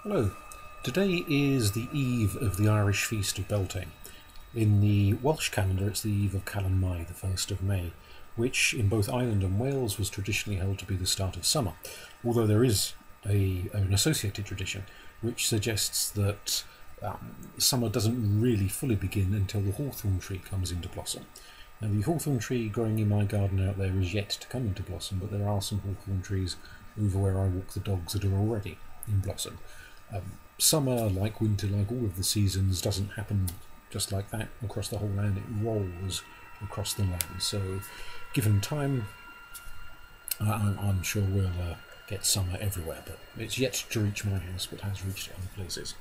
Hello. Today is the eve of the Irish Feast of Beltane. In the Welsh calendar, it's the eve of Calan Mai, the 1st of May, which in both Ireland and Wales was traditionally held to be the start of summer, although there is an associated tradition which suggests that summer doesn't really fully begin until the hawthorn tree comes into blossom. Now, the hawthorn tree growing in my garden out there is yet to come into blossom, but there are some hawthorn trees over where I walk the dogs that are already in blossom. Summer, like winter, like all of the seasons, doesn't happen just like that across the whole land. It rolls across the land. So, given time, I'm sure we'll get summer everywhere, but it's yet to reach my house, but has reached other places.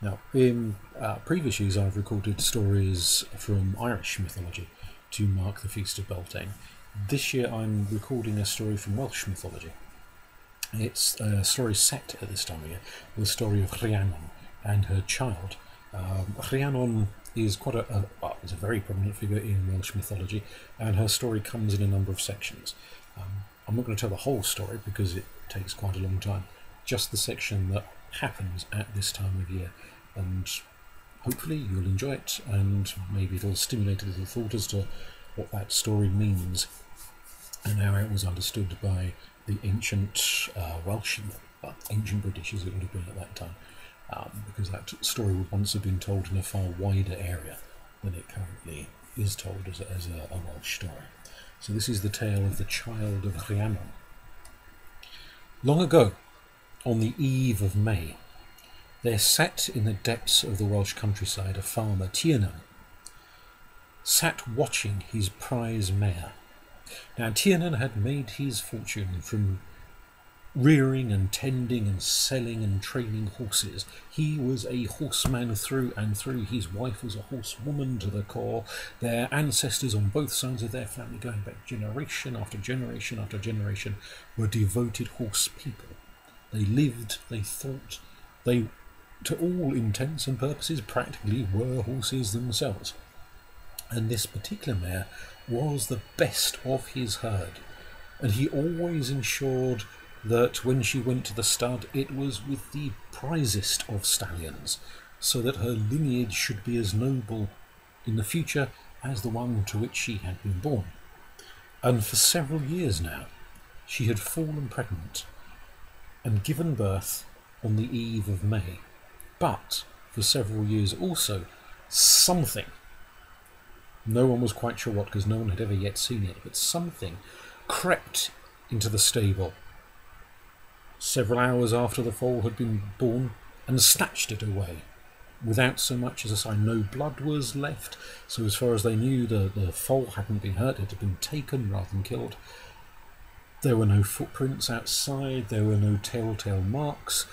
Now, in previous years, I've recorded stories from Irish mythology to mark the Feast of Beltane. This year, I'm recording a story from Welsh mythology. It's a story set at this time of year, the story of Rhiannon and her child. Rhiannon is is a very prominent figure in Welsh mythology, and her story comes in a number of sections. I'm not going to tell the whole story because it takes quite a long time, just the section that happens at this time of year, and hopefully you'll enjoy it, and maybe it'll stimulate a little thought as to what that story means and how it was understood by the ancient Welsh, ancient British as it would have been at that time, because that story would once have been told in a far wider area than it currently is told as a Welsh story. So this is the tale of the child of Rhiannon. Long ago, on the eve of May, there sat in the depths of the Welsh countryside a farmer, Rhiannon, sat watching his prize mare. Now, Rhiannon had made his fortune from rearing and tending and selling and training horses. He was a horseman through and through. His wife was a horsewoman to the core. Their ancestors on both sides of their family, going back generation after generation after generation, were devoted horse people. They lived, they thought, they, to all intents and purposes, practically were horses themselves. And this particular mare was the best of his herd, and he always ensured that when she went to the stud it was with the prizest of stallions, so that her lineage should be as noble in the future as the one to which she had been born. And for several years now she had fallen pregnant and given birth on the eve of May, but for several years also something, no one was quite sure what, because no one had ever yet seen it, but something crept into the stable several hours after the foal had been born and snatched it away, without so much as a sign. No blood was left, so as far as they knew, the foal hadn't been hurt, it had been taken rather than killed. There were no footprints outside, there were no telltale marks.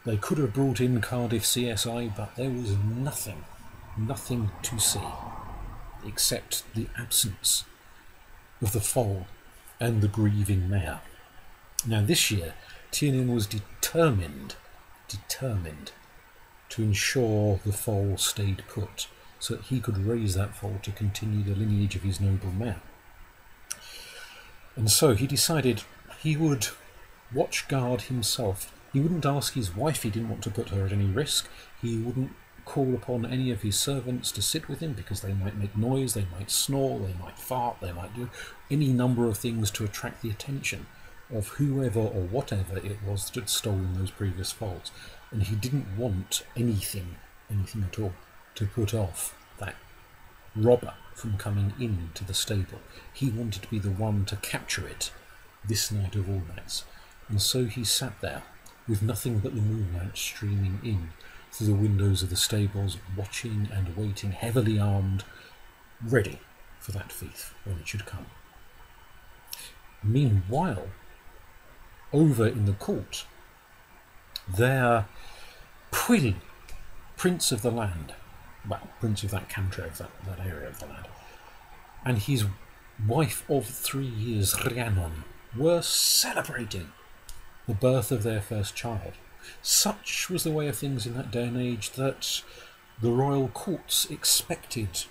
They could have brought in Cardiff CSI, but there was nothing to see, except the absence of the foal and the grieving mare. Now this year, Rhiannon was determined to ensure the foal stayed put, so that he could raise that foal to continue the lineage of his noble mare. And so he decided he would watch guard himself. He wouldn't ask his wife, he didn't want to put her at any risk. He wouldn't call upon any of his servants to sit with him, because they might make noise, they might snore, they might fart, they might do any number of things to attract the attention of whoever or whatever it was that had stolen those previous foals. And he didn't want anything at all to put off that robber from coming into the stable. He wanted to be the one to capture it this night of all nights. And so he sat there with nothing but the moonlight streaming in through the windows of the stables, watching and waiting, heavily armed, ready for that thief when it should come. Meanwhile, over in the court, their Pwyll, prince of the land, prince of that country, of that area of the land, and his wife of 3 years, Rhiannon, were celebrating the birth of their first child. Such was the way of things in that day and age that the royal courts expected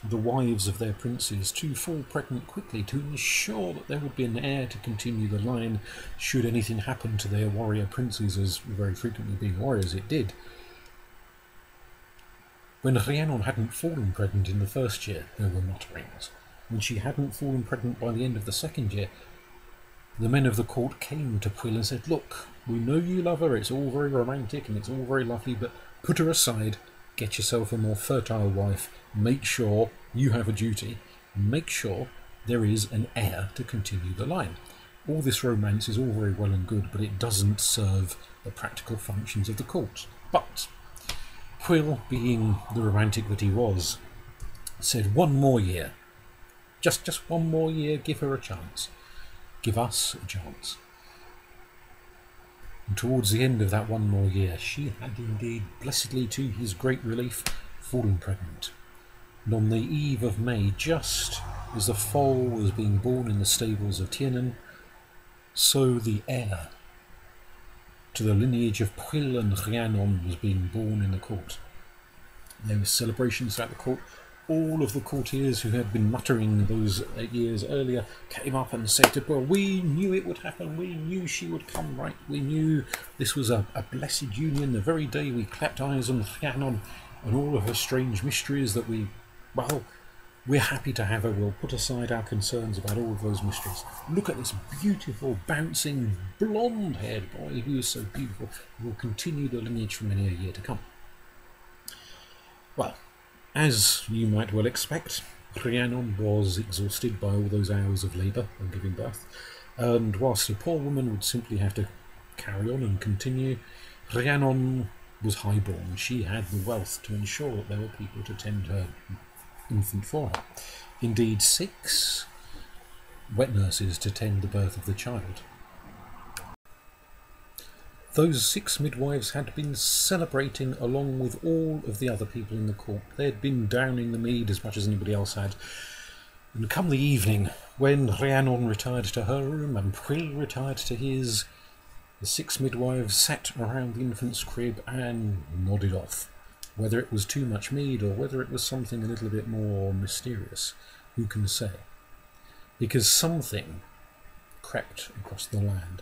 the wives of their princes to fall pregnant quickly to ensure that there would be an heir to continue the line should anything happen to their warrior princes, as very frequently being warriors it did. When Rhiannon hadn't fallen pregnant in the first year, there were mutterings. When she hadn't fallen pregnant by the end of the second year, the men of the court came to Pwyll and said, "Look, we know you love her, it's all very romantic and it's all very lovely, but put her aside, get yourself a more fertile wife, make sure you have a duty, make sure there is an heir to continue the line. All this romance is all very well and good, but it doesn't serve the practical functions of the court." But Pwyll, being the romantic that he was, said, "One more year. Just one more year, give her a chance. Give us a chance." And towards the end of that one more year, she had indeed, blessedly to his great relief, fallen pregnant. And on the eve of May, just as the foal was being born in the stables of Rhiannon, so the heir to the lineage of Pwyll and Rhiannon was being born in the court. There were celebrations at the court. All of the courtiers who had been muttering those 8 years earlier came up and said to Pwyll, "We knew it would happen, we knew she would come right, we knew this was a blessed union the very day we clapped eyes on Rhiannon and all of her strange mysteries that we're happy to have her, we'll put aside our concerns about all of those mysteries. Look at this beautiful, bouncing, blonde-haired boy who is so beautiful, will continue the lineage for many a year to come." Well, as you might well expect, Rhiannon was exhausted by all those hours of labour and giving birth, and whilst a poor woman would simply have to carry on and continue, Rhiannon was highborn. She had the wealth to ensure that there were people to tend her infant for her. Indeed, 6 wet nurses to tend the birth of the child. Those 6 midwives had been celebrating along with all of the other people in the court. They had been downing the mead as much as anybody else had. And come the evening, when Rhiannon retired to her room and Pwyll retired to his, the 6 midwives sat around the infant's crib and nodded off. Whether it was too much mead or whether it was something a little bit more mysterious, who can say? Because something crept across the land,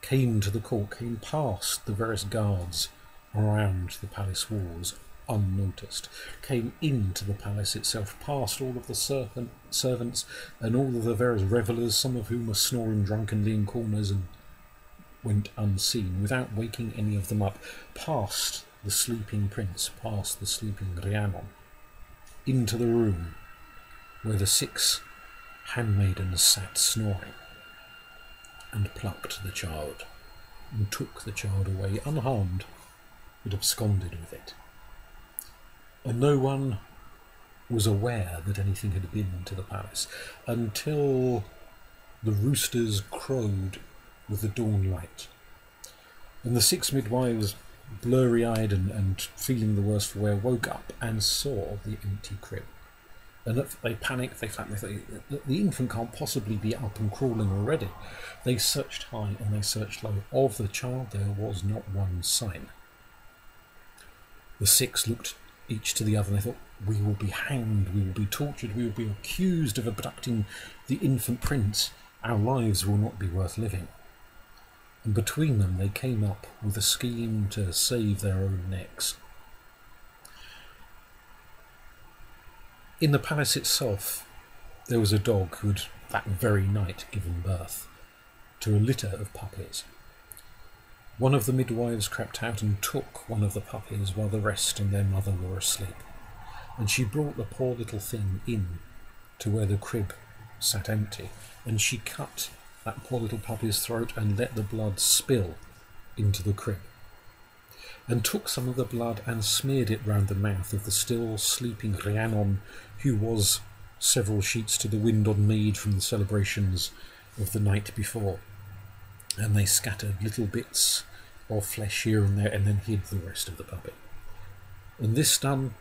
came to the court, came past the various guards around the palace walls unnoticed, came into the palace itself, past all of the servants and all of the various revellers, some of whom were snoring drunkenly in corners, and went unseen without waking any of them up, past the sleeping prince, past the sleeping Rhiannon, into the room where the 6 handmaidens sat snoring, and plucked the child, and took the child away unharmed, but absconded with it. And no one was aware that anything had been to the palace until the roosters crowed with the dawn light. And the 6 midwives, blurry-eyed and feeling the worse for wear, woke up and saw the empty crib. And they panicked, they thought, the infant can't possibly be up and crawling already. They searched high and they searched low. Of the child there was not one sign. The 6 looked each to the other and they thought, "We will be hanged, we will be tortured, we will be accused of abducting the infant prince. Our lives will not be worth living." And between them they came up with a scheme to save their own necks. In the palace itself, there was a dog who had that very night given birth to a litter of puppies. One of the midwives crept out and took one of the puppies while the rest and their mother were asleep, and she brought the poor little thing in to where the crib sat empty, and she cut that poor little puppy's throat and let the blood spill into the crib, and took some of the blood and smeared it round the mouth of the still sleeping Rhiannon, who was several sheets to the wind on mead from the celebrations of the night before. And they scattered little bits of flesh here and there and then hid the rest of the puppy. And this done,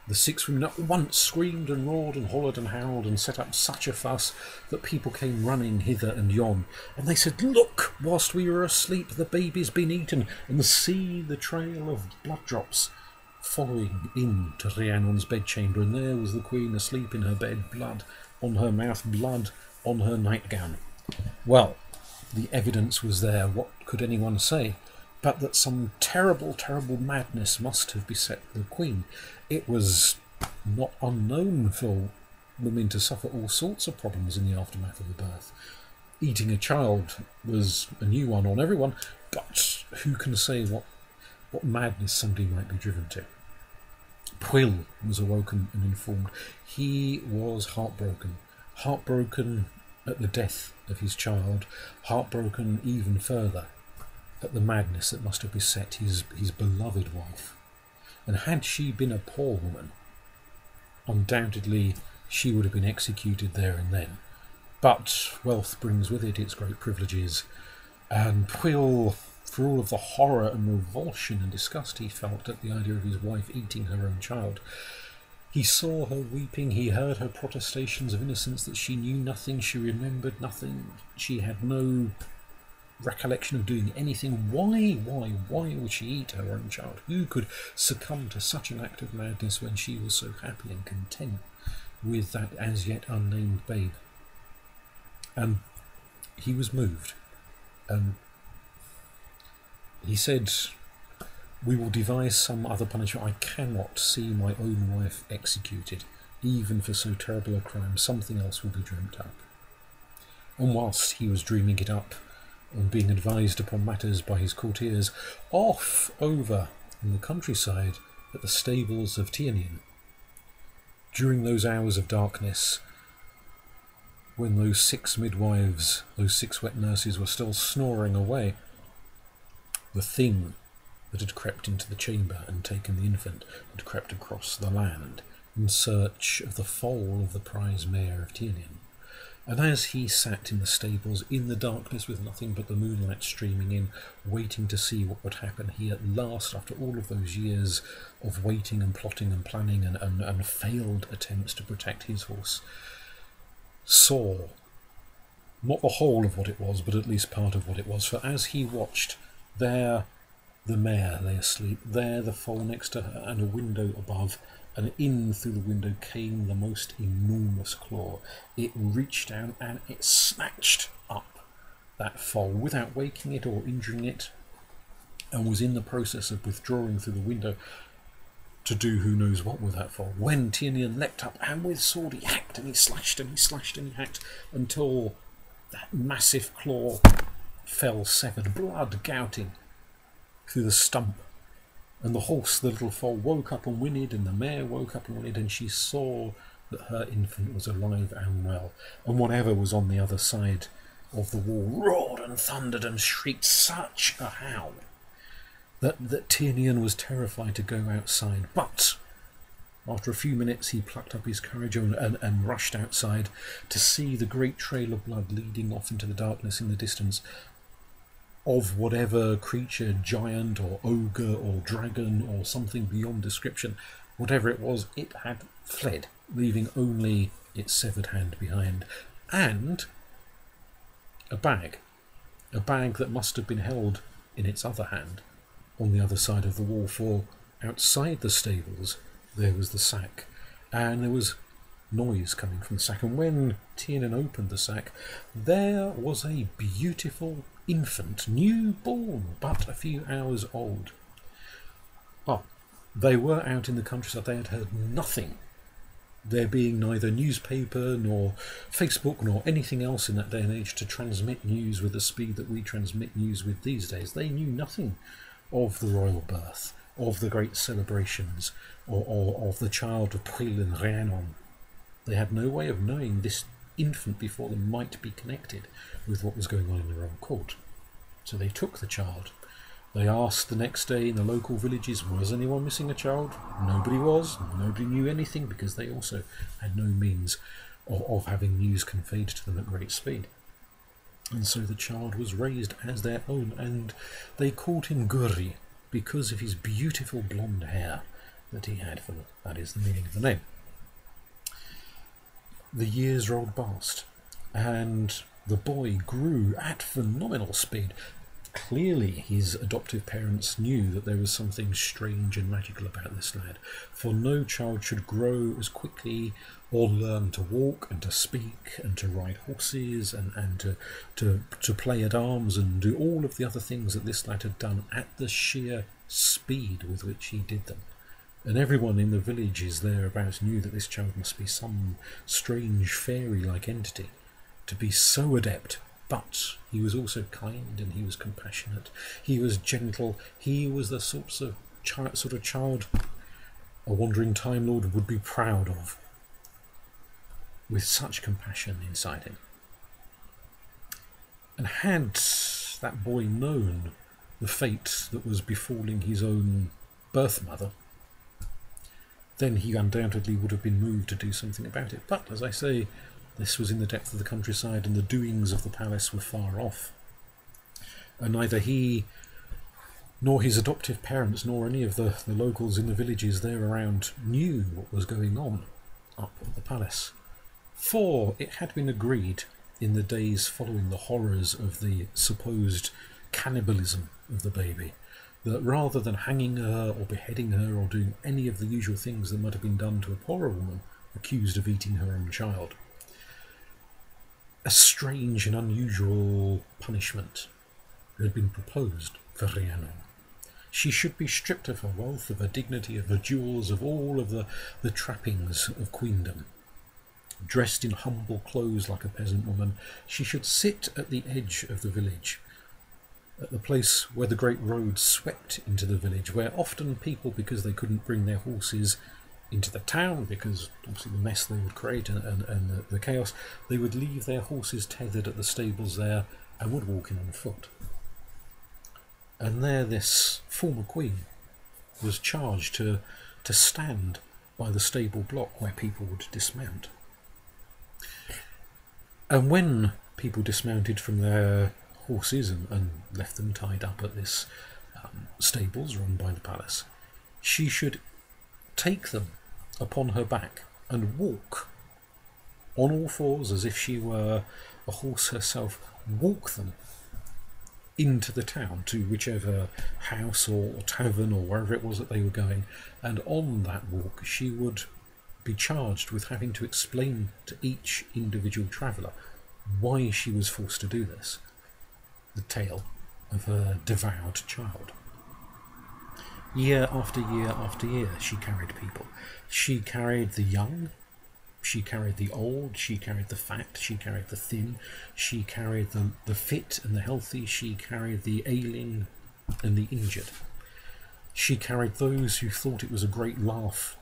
the 6 women at once screamed and roared and hollered and howled and set up such a fuss that people came running hither and yon. And they said, "Look, whilst we were asleep, the baby's been eaten, and see the trail of blood drops following into Rhiannon's bedchamber, and there was the queen asleep in her bed, blood on her mouth, blood on her nightgown. Well, the evidence was there. What could anyone say but that some terrible, terrible madness must have beset the queen? It was not unknown for women to suffer all sorts of problems in the aftermath of a birth. Eating a child was a new one on everyone, but who can say what madness somebody might be driven to? Pwyll was awoken and informed. He was heartbroken. Heartbroken at the death of his child, heartbroken even further at the madness that must have beset his beloved wife. And had she been a poor woman, undoubtedly she would have been executed there and then. But wealth brings with it its great privileges, and Pwyll, for all of the horror and revulsion and disgust he felt at the idea of his wife eating her own child, he saw her weeping, he heard her protestations of innocence, that she knew nothing, she remembered nothing, she had no recollection of doing anything. Why would she eat her own child? Who could succumb to such an act of madness when she was so happy and content with that as yet unnamed babe? And he was moved, and he said, "We will devise some other punishment. I cannot see my own wife executed, even for so terrible a crime. Something else will be dreamt up." And whilst he was dreaming it up and being advised upon matters by his courtiers, off over in the countryside at the stables of Rhiannon, during those hours of darkness, when those 6 midwives, those 6 wet nurses were still snoring away, the thing that had crept into the chamber and taken the infant had crept across the land in search of the foal of the prize mare of Rhiannon. And as he sat in the stables in the darkness with nothing but the moonlight streaming in, waiting to see what would happen, he at last, after all of those years of waiting and plotting and planning and failed attempts to protect his horse, saw not the whole of what it was, but at least part of what it was. For as he watched, there the mare lay asleep, there the foal next to her, and a window above, and in through the window came the most enormous claw. It reached down and it snatched up that foal without waking it or injuring it, and was in the process of withdrawing through the window to do who knows what with that foal, when Rhiannon leapt up, and with sword he hacked and he slashed and he slashed and he hacked until that massive claw fell severed, blood gouting through the stump. And the horse, the little foal, woke up and whinnied, and the mare woke up and whinnied, and she saw that her infant was alive and well. And whatever was on the other side of the wall roared and thundered and shrieked such a howl that Rhiannon was terrified to go outside. But after a few minutes he plucked up his courage and rushed outside to see the great trail of blood leading off into the darkness in the distance of whatever creature, giant or ogre or dragon or something beyond description. Whatever it was, it had fled, leaving only its severed hand behind, and a bag that must have been held in its other hand on the other side of the wall, for outside the stables there was the sack, and there was noise coming from the sack, and when Rhiannon opened the sack, there was a beautiful infant, new-born, but a few hours old. Well, they were out in the countryside, they had heard nothing, there being neither newspaper nor Facebook nor anything else in that day and age to transmit news with the speed that we transmit news with these days. They knew nothing of the royal birth, of the great celebrations, or of the child of Pwyll and Rhiannon. They had no way of knowing this infant before them might be connected with what was going on in the royal court. So they took the child. They asked the next day in the local villages, was anyone missing a child? Nobody was. Nobody knew anything, because they also had no means of having news conveyed to them at great speed. And so the child was raised as their own, and they called him Gurri because of his beautiful blonde hair that he had. That is the meaning of the name. The years rolled past, and the boy grew at phenomenal speed. Clearly his adoptive parents knew that there was something strange and magical about this lad, for no child should grow as quickly or learn to walk and to speak and to ride horses and to play at arms and do all of the other things that this lad had done at the sheer speed with which he did them. And everyone in the villages thereabouts knew that this child must be some strange fairy-like entity, to be so adept. But he was also kind and he was compassionate. He was gentle. He was the sort of child a wandering Time Lord would be proud of, with such compassion inside him. And had that boy known the fate that was befalling his own birth mother, then he undoubtedly would have been moved to do something about it. But, as I say, this was in the depth of the countryside, and the doings of the palace were far off. And neither he, nor his adoptive parents, nor any of the locals in the villages there around knew what was going on up at the palace. For it had been agreed in the days following the horrors of the supposed cannibalism of the baby, that rather than hanging her or beheading her or doing any of the usual things that might have been done to a poorer woman accused of eating her own child, a strange and unusual punishment had been proposed for Rhiannon. She should be stripped of her wealth, of her dignity, of her jewels, of all of the trappings of queendom. Dressed in humble clothes like a peasant woman, she should sit at the edge of the village, at the place where the great road swept into the village, where often people, because they couldn't bring their horses into the town, because obviously the mess they would create and the chaos, they would leave their horses tethered at the stables there and would walk in on foot. And there this former queen was charged to stand by the stable block where people would dismount. And when people dismounted from their horses and left them tied up at this stables run by the palace, she should take them upon her back and walk on all fours as if she were a horse herself, walk them into the town to whichever house or tavern or wherever it was that they were going, and on that walk she would be charged with having to explain to each individual traveller why she was forced to do this, the tale of her devoured child. Year after year after year she carried people. She carried the young, she carried the old, she carried the fat, she carried the thin, she carried the fit and the healthy, she carried the ailing and the injured. She carried those who thought it was a great laugh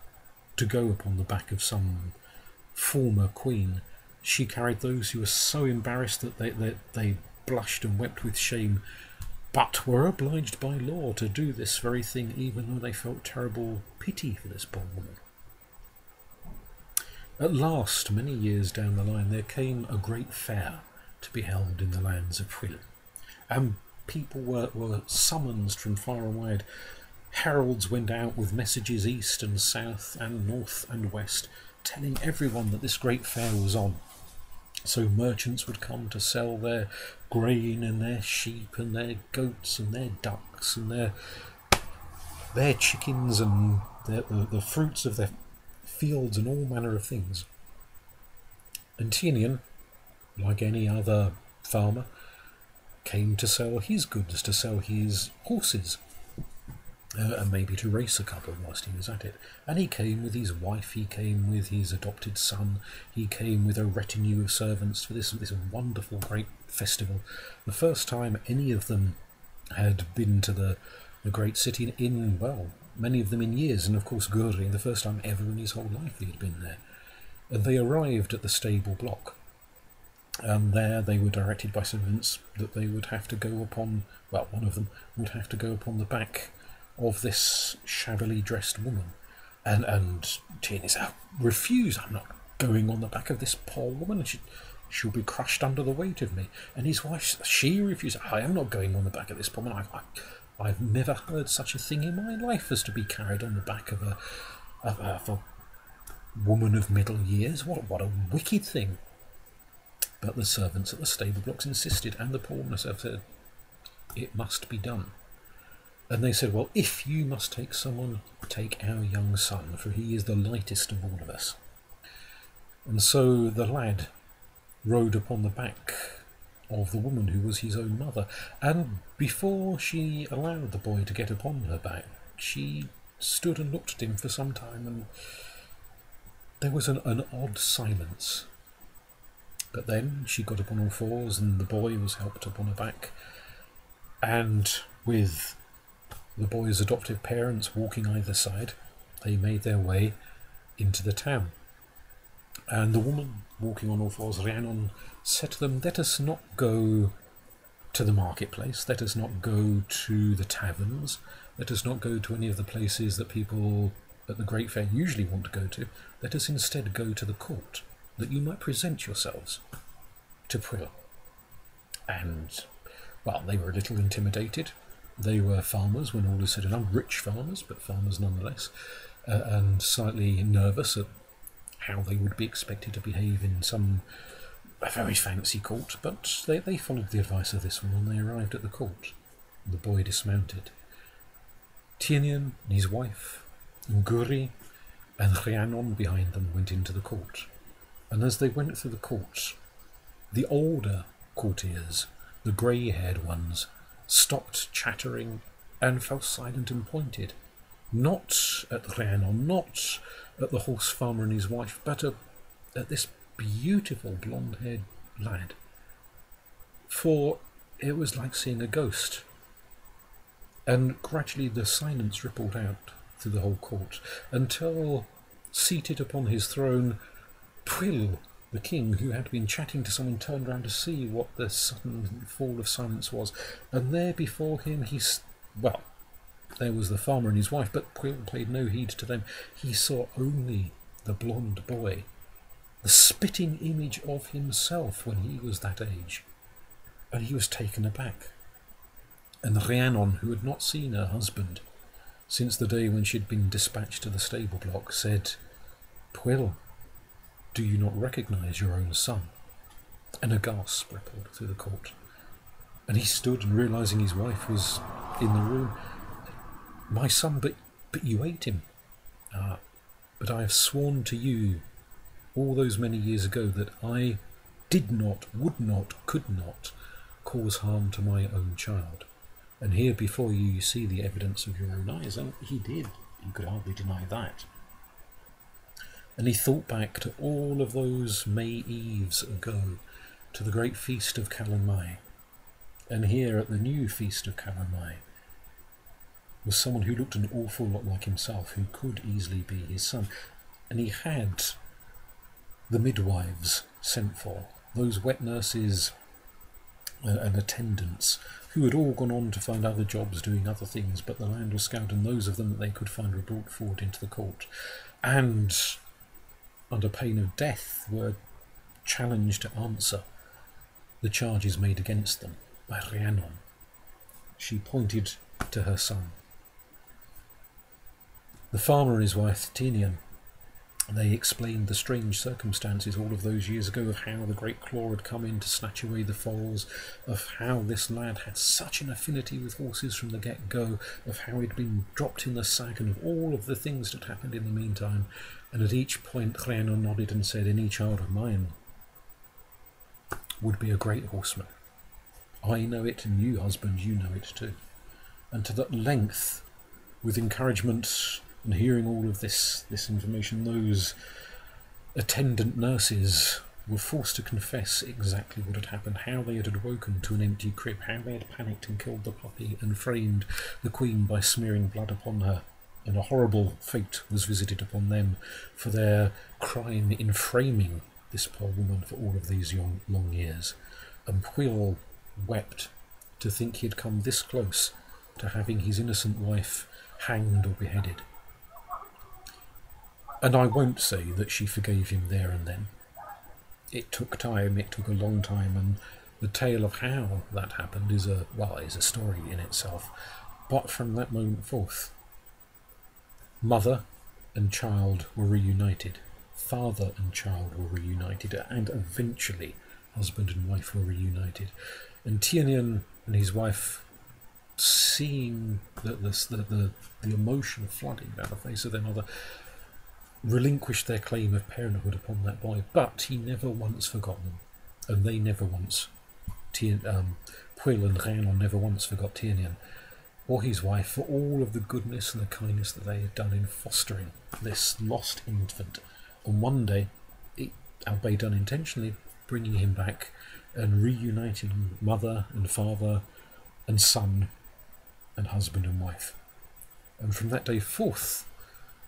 to go upon the back of some former queen. She carried those who were so embarrassed that they blushed and wept with shame, but were obliged by law to do this very thing, even though they felt terrible pity for this poor woman. At last, many years down the line, there came a great fair to be held in the lands of Rhiannon, and people were summoned from far and wide. Heralds went out with messages east and south and north and west, telling everyone that this great fair was on. So merchants would come to sell their grain and their sheep and their goats and their ducks and their chickens and the fruits of their fields and all manner of things. And Tinian, like any other farmer, came to sell his goods, to sell his horses, and maybe to race a couple whilst he was at it. And he came with his wife, he came with his adopted son, he came with a retinue of servants for this wonderful great festival. The first time any of them had been to the great city in, well, many of them in years, and of course Gurri, the first time ever in his whole life he had been there. And they arrived at the stable block, and there they were directed by servants that they would have to go upon, well, one of them would have to go upon the back of this shabbily dressed woman. And Tierney said, refuse, I'm not going on the back of this poor woman, she'll be crushed under the weight of me. And his wife, she refused, I am not going on the back of this poor woman, I've never heard such a thing in my life as to be carried on the back of a woman of middle years. What a wicked thing. But the servants at the stable blocks insisted, and the poor woman herself said, it must be done. And they said, well, if you must take someone, take our young son, for he is the lightest of all of us. And so the lad rode upon the back of the woman who was his own mother, and before she allowed the boy to get upon her back, she stood and looked at him for some time, and there was an odd silence. But then she got upon all fours, and the boy was helped upon her back, and with the boy's adoptive parents walking either side, they made their way into the town. And the woman walking on all fours, Rhiannon, said to them, let us not go to the marketplace, let us not go to the taverns, let us not go to any of the places that people at the Great Fair usually want to go to. Let us instead go to the court, that you might present yourselves to Pwyll. And, well, they were a little intimidated. They were farmers, when all is said and done, rich farmers, but farmers nonetheless, and slightly nervous at how they would be expected to behave in a very fancy court, but they followed the advice of this one, and they arrived at the court. The boy dismounted. Tiernan and his wife, Nguri and Rhiannon behind them, went into the court. And as they went through the court, the older courtiers, the grey-haired ones, stopped chattering and fell silent and pointed, not at Rhiannon, not at the horse farmer and his wife, but at this beautiful blonde-haired lad. For it was like seeing a ghost. And gradually the silence rippled out through the whole court, until, seated upon his throne, Pwyll, the king, who had been chatting to someone, turned round to see what the sudden fall of silence was, and there before him there was the farmer and his wife, but Pwyll paid no heed to them. He saw only the blonde boy, the spitting image of himself when he was that age, and he was taken aback. And Rhiannon, who had not seen her husband since the day when she had been dispatched to the stable block, said, Pwyll, do you not recognise your own son? And a gasp rippled through the court. And he stood, and realising his wife was in the room, my son, but you ate him. Ah, but I have sworn to you all those many years ago that I did not, would not, could not cause harm to my own child. And here before you see the evidence of your own eyes, and he did. You could hardly deny that. And he thought back to all of those May Eves ago, to the great feast of Calan Mai. And here at the new feast of Calan Mai was someone who looked an awful lot like himself, who could easily be his son. And he had the midwives sent for, those wet nurses and attendants, who had all gone on to find other jobs doing other things, but the land was scoured, and those of them that they could find were brought forward into the court, and under pain of death were challenged to answer the charges made against them by Rhiannon. She pointed to her son. The farmer and his wife, Tiernan, they explained the strange circumstances all of those years ago, of how the great claw had come in to snatch away the foals, of how this lad had such an affinity with horses from the get-go, of how he'd been dropped in the sack, and of all of the things that happened in the meantime. And at each point Rhiannon nodded and said, any child of mine would be a great horseman. I know it, and you, husband, you know it too. And to that length, with encouragement and hearing all of this information, those attendant nurses were forced to confess exactly what had happened, how they had awoken to an empty crib, how they had panicked and killed the puppy and framed the queen by smearing blood upon her, and a horrible fate was visited upon them for their crime in framing this poor woman for all of these long years. And Pwyll wept to think he had come this close to having his innocent wife hanged or beheaded. And I won't say that she forgave him there and then. It took time, it took a long time, and the tale of how that happened is a story in itself. But from that moment forth, mother and child were reunited, father and child were reunited, and eventually husband and wife were reunited. And Tiernan and his wife seeing the emotion flooding down the face of their mother, relinquished their claim of parenthood upon that boy. But he never once forgot them, and they never once. Pwyll and Rhiannon never once forgot Tiernan or his wife for all of the goodness and the kindness that they had done in fostering this lost infant. And one day, albeit unintentionally, bringing him back and reuniting mother and father and son and husband and wife. And from that day forth,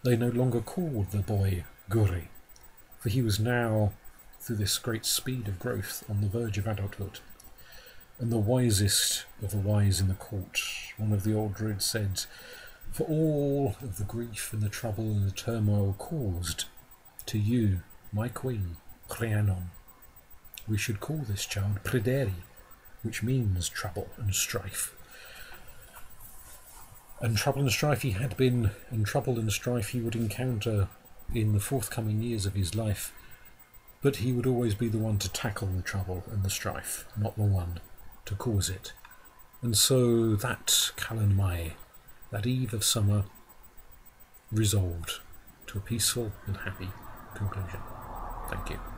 they no longer called the boy Guri, for he was now, through this great speed of growth, on the verge of adulthood. And the wisest of the wise in the court, one of the old druids, said, "For all of the grief and the trouble and the turmoil caused to you, my queen, Rhiannon, we should call this child Pryderi, which means trouble and strife." And trouble and strife he had been, and trouble and strife he would encounter in the forthcoming years of his life, but he would always be the one to tackle the trouble and the strife, not the one to cause it. And so that Calan Mai, that eve of summer, resolved to a peaceful and happy conclusion. Thank you.